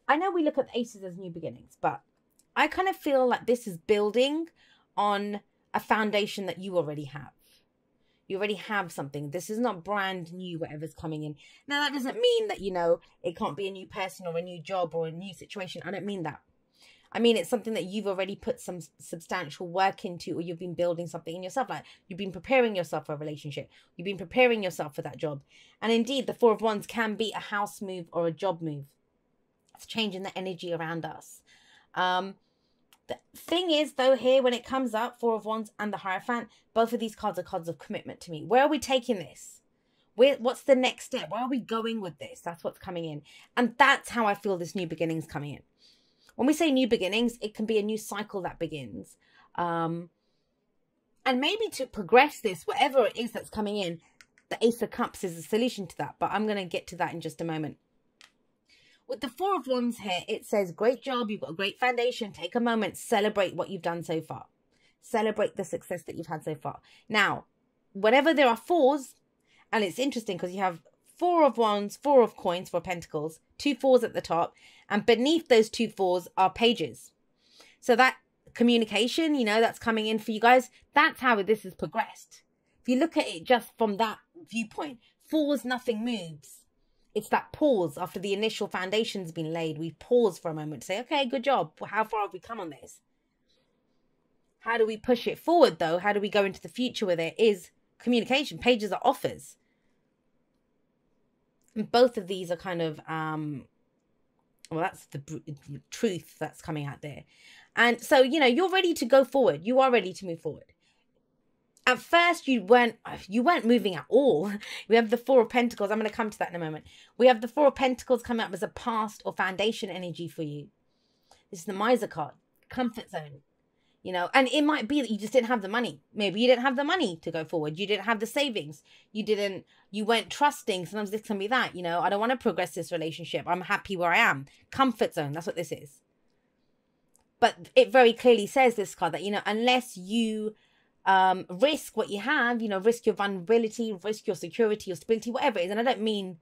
I know we look at the aces as new beginnings, but I kind of feel like this is building on a foundation that you already have. You already have something. This is not brand new, whatever's coming in. Now, that doesn't mean that, it can't be a new person or a new job or a new situation. I don't mean that. I mean, it's something that you've already put some substantial work into, or you've been building something in yourself. Like, you've been preparing yourself for a relationship. You've been preparing yourself for that job. And indeed, the Four of Wands can be a house move or a job move. It's changing the energy around us. The thing is, though, here, when it comes up, Four of Wands and the Hierophant, both of these cards are cards of commitment to me. Where are we taking this? What's the next step? Where are we going with this? That's what's coming in. And that's how I feel this new beginning's coming in. When we say new beginnings, it can be a new cycle that begins. And maybe to progress this, whatever it is that's coming in, the Ace of Cups is a solution to that. But I'm going to get to that in just a moment. With the Four of Wands here, it says, great job. You've got a great foundation. Take a moment. Celebrate what you've done so far. Celebrate the success that you've had so far. Now, whenever there are fours, and it's interesting because you have Four of Wands, Four of Coins, Four of Pentacles, two fours at the top, and beneath those two fours are pages. So that communication, that's coming in for you guys, that's how this has progressed. If you look at it just from that viewpoint, fours, nothing moves. It's that pause after the initial foundation's been laid. We pause for a moment to say, okay, good job. How far have we come on this? How do we push it forward, though? How do we go into the future with it? Is communication. Pages are offers. And both of these are kind of, well, that's the truth that's coming out there. And so, you're ready to go forward. You are ready to move forward. At first, you weren't moving at all. We have the Four of Pentacles. I'm going to come to that in a moment. We have the Four of Pentacles coming up as a past or foundation energy for you. This is the Miser card. Comfort zone. And it might be that you just didn't have the money. Maybe you didn't have the money to go forward. You didn't have the savings. You weren't trusting. Sometimes this can be that, I don't want to progress this relationship. I'm happy where I am. Comfort zone. That's what this is. But it very clearly says, this card, that, unless you risk what you have, risk your vulnerability, risk your security, your stability, whatever it is. And I don't mean,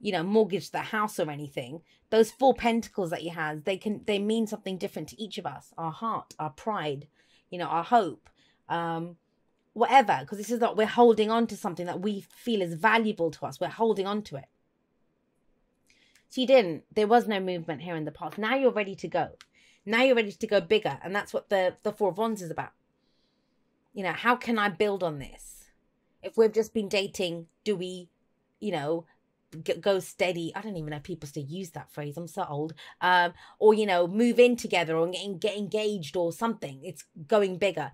mortgage the house or anything. Those Four Pentacles that you have, they mean something different to each of us. Our heart, our pride, our hope, whatever. Because this is not, we're holding on to something that we feel is valuable to us. We're holding on to it. So there was no movement here in the past. Now you're ready to go. Now you're ready to go bigger. And that's what the Four of Wands is about. How can I build on this? If we've just been dating, do we, go steady? I don't even know if people still use that phrase. I'm so old. Or, move in together or get engaged or something. It's going bigger.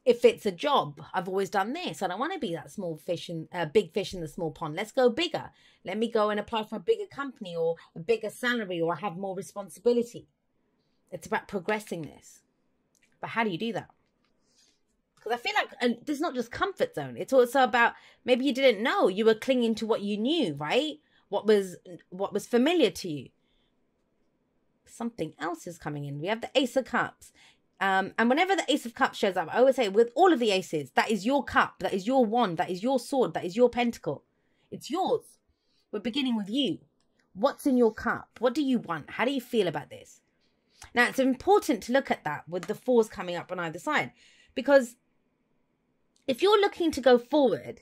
If it's a job, I've always done this. I don't want to be that small fish in big fish in the small pond. Let's go bigger. Let me go and apply for a bigger company or a bigger salary or have more responsibility. It's about progressing this. But how do you do that? Because I feel like this is not just comfort zone. It's also about, maybe you didn't know. You were clinging to what you knew, right? What was familiar to you. Something else is coming in. We have the Ace of Cups. And whenever the Ace of Cups shows up, I always say, with all of the aces, that is your cup. That is your wand. That is your sword. That is your pentacle. It's yours. We're beginning with you. What's in your cup? What do you want? How do you feel about this? Now, it's important to look at that with the fours coming up on either side. Because if you're looking to go forward,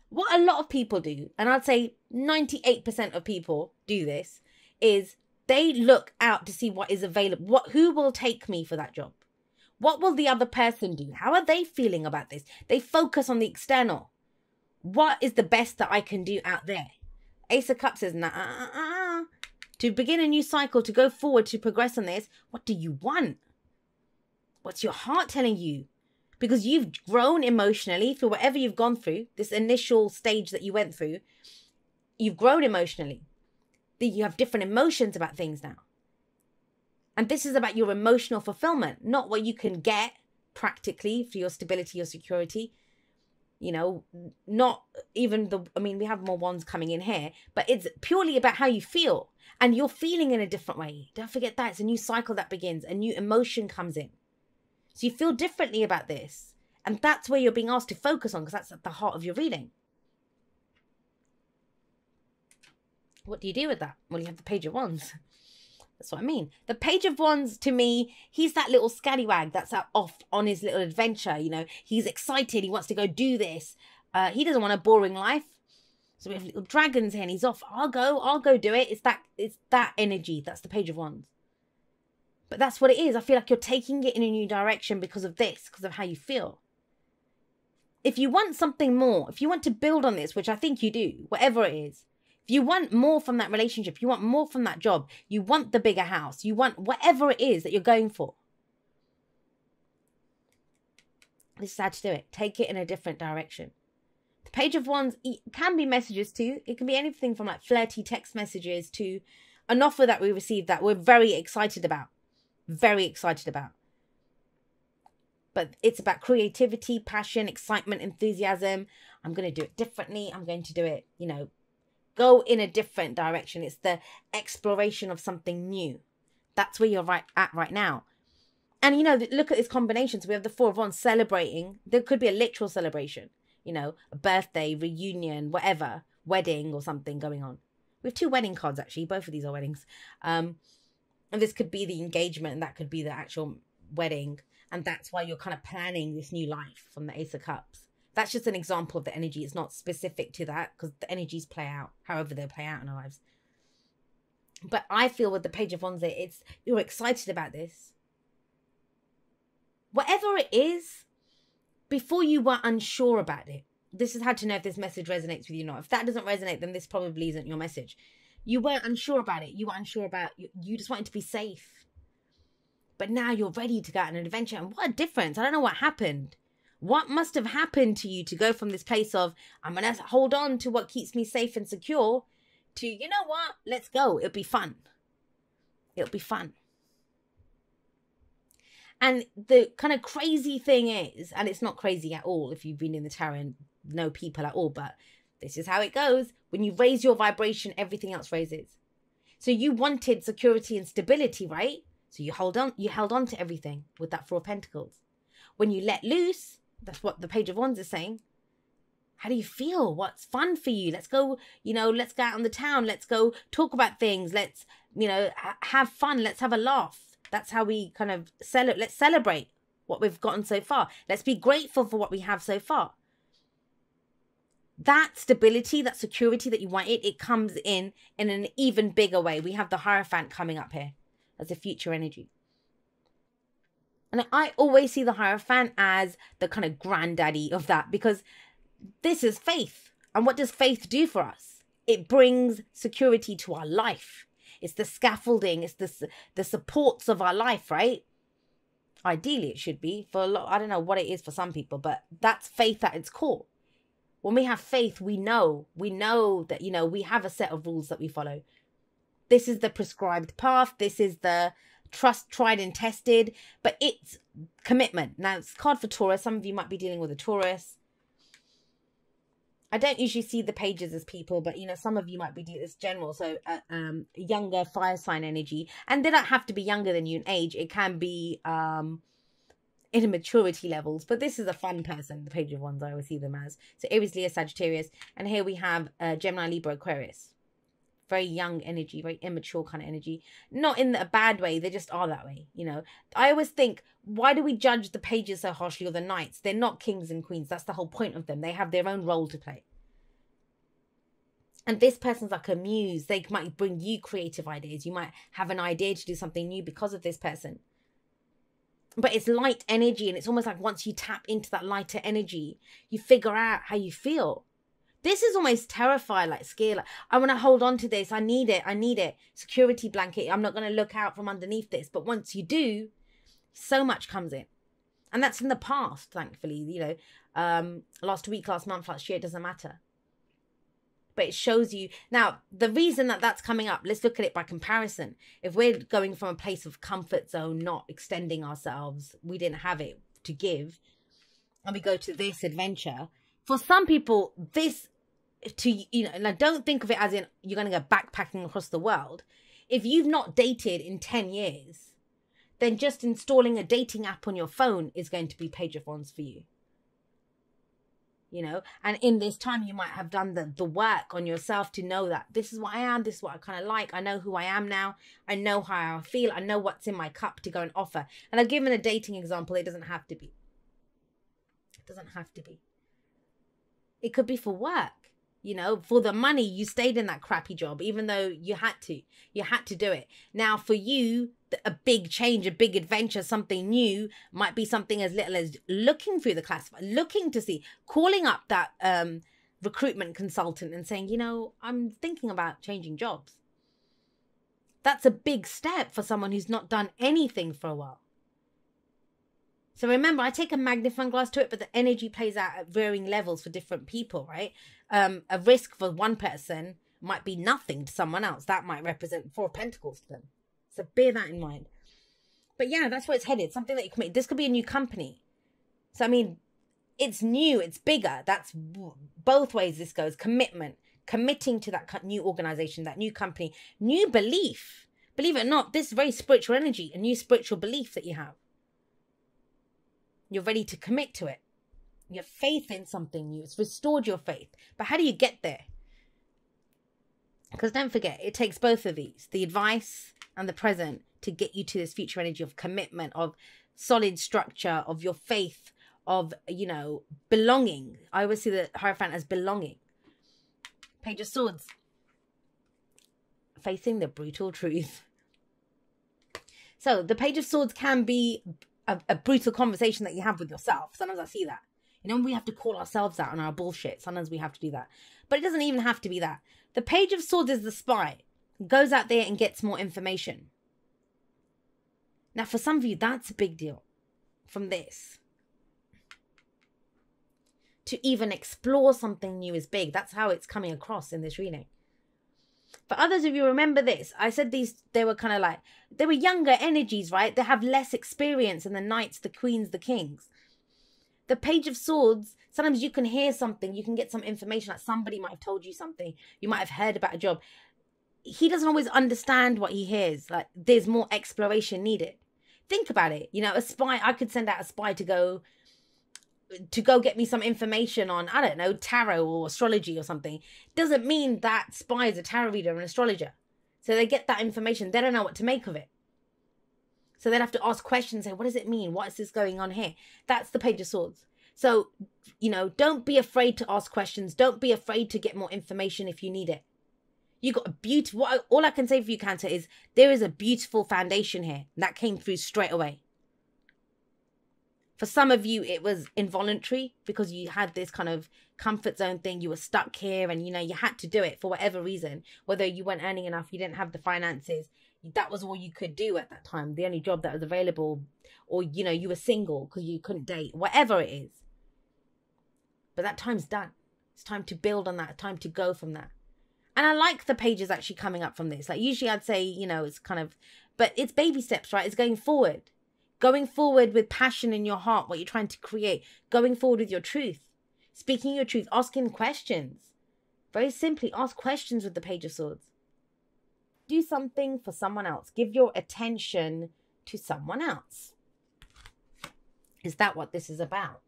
what a lot of people do, and I'd say 98% of people do this, is they look out to see what is available. Who will take me for that job? What will the other person do? How are they feeling about this? They focus on the external. What is the best that I can do out there? Ace of Cups says, nah, to begin a new cycle, to go forward, to progress on this, what do you want? What's your heart telling you? Because you've grown emotionally through whatever you've gone through, this initial stage that you went through, you've grown emotionally. You have different emotions about things now. And this is about your emotional fulfillment, not what you can get practically for your stability, your security. Not even we have more wands coming in here, but it's purely about how you feel. And you're feeling in a different way. Don't forget that. It's a new cycle that begins. A new emotion comes in. So you feel differently about this. And that's where you're being asked to focus on, because that's at the heart of your reading. What do you do with that? Well, you have the Page of Wands. That's what I mean. The Page of Wands, to me, he's that little scallywag that's out off on his little adventure. You know, he's excited. He wants to go do this. He doesn't want a boring life. So we have little dragons here and he's off. I'll go do it. It's that energy. That's the Page of Wands. But that's what it is. I feel like you're taking it in a new direction because of this, because of how you feel. If you want something more, if you want to build on this, which I think you do, whatever it is, if you want more from that relationship, you want more from that job, you want the bigger house, you want whatever it is that you're going for, this is how to do it. Take it in a different direction. The Page of Wands can be messages too. It can be anything from like flirty text messages to an offer that we received that we're very excited about. Very excited about. But it's about creativity, passion, excitement, enthusiasm. I'm going to do it differently. I'm going to do it, you know, go in a different direction. It's the exploration of something new. That's where you're at right now. And, you know, look at this combination. So we have the Four of Wands celebrating. There could be a literal celebration, you know, a birthday, reunion, whatever, wedding or something going on. We have 2 wedding cards, actually. Both of these are weddings. And this could be the engagement and that could be the actual wedding. And that's why you're kind of planning this new life from the Ace of Cups. That's just an example of the energy. It's not specific to that because the energies play out however they play out in our lives. But I feel with the Page of Wands, you're excited about this. Whatever it is, before you were unsure about it. This is how to know if this message resonates with you or not. If that doesn't resonate, then this probably isn't your message. You weren't unsure about it. You were unsure about, you just wanted to be safe. But now you're ready to go on an adventure. And what a difference. I don't know what happened. What must have happened to you to go from this place of, I'm going to hold on to what keeps me safe and secure, to, you know what? Let's go. It'll be fun. It'll be fun. And the kind of crazy thing is, and it's not crazy at all if you've been in the tarot and know people at all, but this is how it goes. When you raise your vibration, everything else raises. So you wanted security and stability, right? So you held on to everything with that Four of Pentacles. When you let loose, that's what the Page of Wands is saying. How do you feel? What's fun for you? Let's go, you know, let's go out on the town. Let's go talk about things. Let's, you know, have fun. Let's have a laugh. That's how we kind of let's celebrate what we've gotten so far. Let's be grateful for what we have so far. That stability, that security that you wanted, it comes in an even bigger way. We have the Hierophant coming up here as a future energy. And I always see the Hierophant as the kind of granddaddy of that, because this is faith. And what does faith do for us? It brings security to our life. It's the scaffolding. It's the supports of our life, right? Ideally, it should be. For a lot, I don't know what it is for some people, but that's faith at its core. When we have faith, we know that, you know, we have a set of rules that we follow. This is the prescribed path. This is the trust, tried and tested, but it's commitment. Now, it's card for Taurus. Some of you might be dealing with a Taurus. I don't usually see the pages as people, but, you know, some of you might be dealing with general. So, younger fire sign energy. And they don't have to be younger than you in age. It can be in maturity levels. But this is a fun person, the Page of Wands. I always see them as. So, Aries, Leo, Sagittarius. And here we have Gemini, Libra, Aquarius. Very young energy, very immature kind of energy. Not in a bad way, they just are that way, you know. I always think, why do we judge the pages so harshly, or the knights? They're not kings and queens. That's the whole point of them. They have their own role to play. And this person's like a muse. They might bring you creative ideas. You might have an idea to do something new because of this person. But it's light energy, and it's almost like once you tap into that lighter energy, you figure out how you feel. This is almost terrifying, like scary. Like, I want to hold on to this. I need it. I need it. Security blanket. I'm not going to look out from underneath this. But once you do, so much comes in. And that's in the past, thankfully. You know, last week, last month, last year, it doesn't matter. But it shows you. Now, the reason that that's coming up, let's look at it by comparison. If we're going from a place of comfort zone, not extending ourselves, we didn't have it to give, and we go to this adventure. For some people, this... you know, and I don't think of it as in you're going to go backpacking across the world. If you've not dated in 10 years, then just installing a dating app on your phone is going to be Page of Wands for you. you know. And in this time, you might have done the work on yourself to know that this is what I am, this is what I kind of like. I know who I am now. I know how I feel. I know what's in my cup to go and offer. And I've given a dating example. It doesn't have to be. It doesn't have to be. It could be for work. You know, for the money, you stayed in that crappy job, even though you had to. You had to do it. Now, for you, a big change, a big adventure, something new might be something as little as looking through the classified, looking to see, calling up that recruitment consultant and saying, you know, I'm thinking about changing jobs. That's a big step for someone who's not done anything for a while. So remember, I take a magnifying glass to it, but the energy plays out at varying levels for different people, right? A risk for one person might be nothing to someone else. That might represent 4 pentacles to them. So bear that in mind. But yeah, that's where it's headed. Something that you commit. This could be a new company. So, I mean, it's new. It's bigger. That's both ways this goes. Commitment. Committing to that new organization, that new company. New belief. Believe it or not, this very spiritual energy, a new spiritual belief that you have. You're ready to commit to it. You have faith in something new. It's restored your faith. But how do you get there? Because don't forget, it takes both of these, the advice and the present, to get you to this future energy of commitment, of solid structure, of your faith, of, you know, belonging. I always see the Hierophant as belonging. Page of Swords. Facing the brutal truth. So the Page of Swords can be a brutal conversation that you have with yourself. Sometimes I see that. You know, we have to call ourselves out on our bullshit. Sometimes we have to do that. But it doesn't even have to be that. The Page of Swords is the spy. Goes out there and gets more information. Now, for some of you, that's a big deal from this. To even explore something new is big. That's how it's coming across in this reading. For others of you, remember this. I said they were kind of like, they were younger energies, right? They have less experience than the knights, the queens, the kings. The Page of Swords, sometimes you can hear something. You can get some information, like somebody might have told you something. You might have heard about a job. He doesn't always understand what he hears. Like, there's more exploration needed. Think about it. You know, a spy, I could send out a spy to go get me some information on, I don't know, tarot or astrology or something. Doesn't mean that spy is a tarot reader or an astrologer. So they get that information. They don't know what to make of it. So they'd have to ask questions, say, what does it mean? What is this going on here? That's the Page of Swords. So, you know, don't be afraid to ask questions. Don't be afraid to get more information if you need it. You got a beautiful, all I can say for you, Cancer, is there is a beautiful foundation here. That came through straight away. For some of you, it was involuntary because you had this kind of comfort zone thing. You were stuck here and, you know, you had to do it for whatever reason. Whether you weren't earning enough, you didn't have the finances. That was all you could do at that time. The only job that was available. Or, you know, you were single because you couldn't date. Whatever it is. But that time's done. It's time to build on that. Time to go from that. And I like the pages actually coming up from this. Like, usually I'd say, you know, it's kind of... But it's baby steps, right? It's going forward. Going forward with passion in your heart, what you're trying to create. Going forward with your truth. Speaking your truth. Asking questions. Very simply, ask questions with the Page of Swords. Do something for someone else. Give your attention to someone else. Is that what this is about?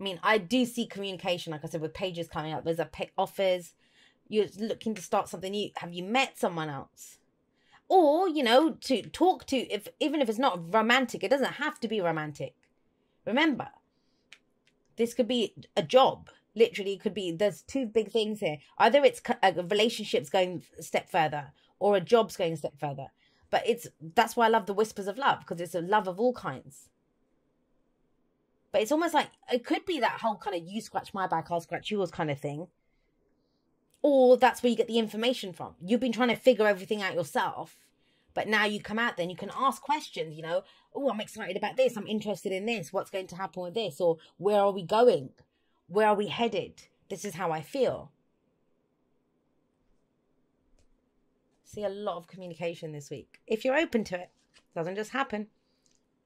I mean, I do see communication, like I said, with pages coming up. There's offers. You're looking to start something new. Have you met someone else? Or, you know, to talk to, even if it's not romantic, it doesn't have to be romantic. Remember, this could be a job. Literally, it could be, there's 2 big things here. Either it's a relationship's going a step further or a job's going a step further. But that's why I love the Whispers of Love, because it's a love of all kinds. But it's almost like, it could be that whole kind of you scratch my back, I'll scratch yours kind of thing. Or that's where you get the information from. You've been trying to figure everything out yourself. But now you come out there and you can ask questions, you know. Oh, I'm excited about this. I'm interested in this. What's going to happen with this? Or where are we going? Where are we headed? This is how I feel. See a lot of communication this week. If you're open to it, it doesn't just happen.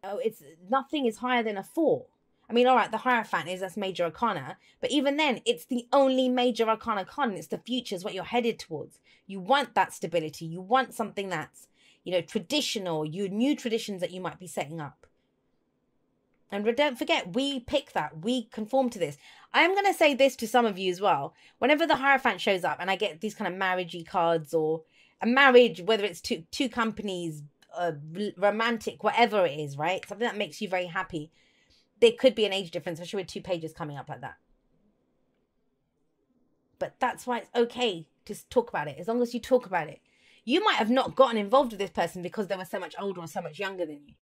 Oh, nothing is higher than a 4. I mean, all right, the Hierophant that's major arcana. But even then, it's the only major arcana con. It's the future, is what you're headed towards. You want that stability. You want something that's, you know, traditional. New traditions that you might be setting up. And don't forget, we pick that. We conform to this. I am going to say this to some of you as well. Whenever the Hierophant shows up and I get these kind of marriagey cards, or a marriage, whether it's two companies, romantic, whatever it is, right? Something that makes you very happy. There could be an age difference, especially with 2 pages coming up like that. But that's why it's okay to talk about it. As long as you talk about it. You might have not gotten involved with this person because they were so much older or so much younger than you.